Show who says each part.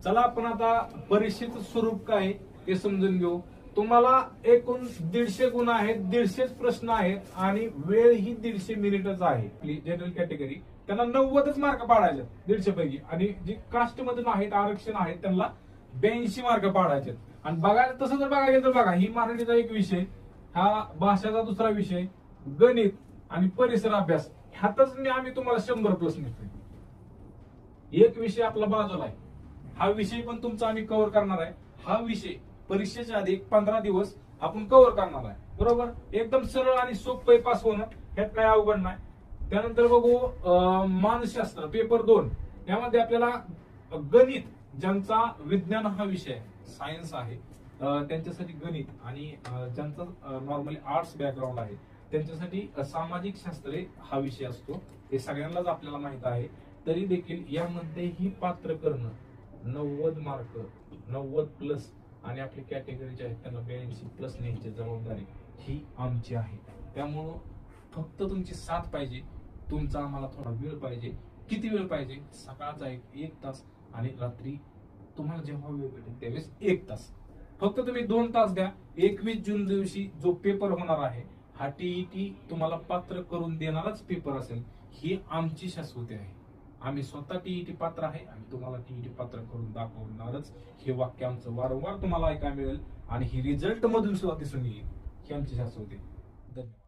Speaker 1: चला आपण आता परीक्षेचं स्वरूप काय आहे ते समजून घेऊ. तुम्हाला एकूण 150 गुण आहेत, 150 प्रश्न आहेत आणि वेळ ही 150 मिनिटच आहे. जनरल कॅटेगरी त्यांना 90च मार्क पाडायचे 150 पैकी, आणि जी कास्ट मधून आहेत, आरक्षण आहेत, त्यांना 82 मार्क पाडायचे. आणि बघायला तसं जर बघायला तर बघा, ही मराठीचा एक विषय, हा भाषाचा दुसरा विषय, गणित आणि परिसर अभ्यास, ह्यातच आम्ही तुम्हाला 100 प्लस निघतोय. एक विषय आपला बाजूला आहे, हा विषय पण तुमचा आम्ही कव्हर करणार आहे. हा विषय परीक्षेच्या आधी 15 दिवस आपण कव्हर करणार आहे, बरोबर. एकदम सरळ आणि सोपं पास होणं, ह्यात काय अवघड नाही. त्यानंतर बघू मानसशास्त्र पेपर 2, यामध्ये आपल्याला गणित, ज्यांचा विज्ञान हा विषय सायन्स आहे त्यांच्यासाठी गणित, आणि ज्यांचा नॉर्मली आर्ट्स बॅकग्राऊंड आहे त्यांच्यासाठी सामाजिक शास्त्रे हा विषय असतो. हे सगळ्यांनाच आपल्याला माहित आहे. तरी देखील यामध्येही पात्र करणं 90 मार्क, 90 प्लस, आणि आपली कॅटेगरीचे आहेत त्यांना 82 प्लस न्यायची जबाबदारी ही आमची आहे. त्यामुळं फक्त तुमची साथ पाहिजे, तुमचा आम्हाला थोडा वेळ पाहिजे. किती वेळ पाहिजे? सकाळचा 1 तास, आणि रात्री तुम्हाला जेव्हा वेळ भेटेल त्यावेळेस 1 तास. फक्त तुम्ही 2 तास द्या. 21 जून दिवशी जो पेपर होणार आहे हा टीईटी तुम्हाला पात्र करून देणाराच पेपर असेल, ही आमची शाश्वती आहे. आम्ही स्वतः टीईटी पात्र आहे आणि तुम्हाला टीईटी पात्र करून दाखवणारच. हे वाक्य आमचं वारंवार तुम्हाला ऐकायला मिळेल आणि ही रिझल्ट मधून सुद्धा दिसून येईल, ही आमची शाश्वती. धन्यवाद.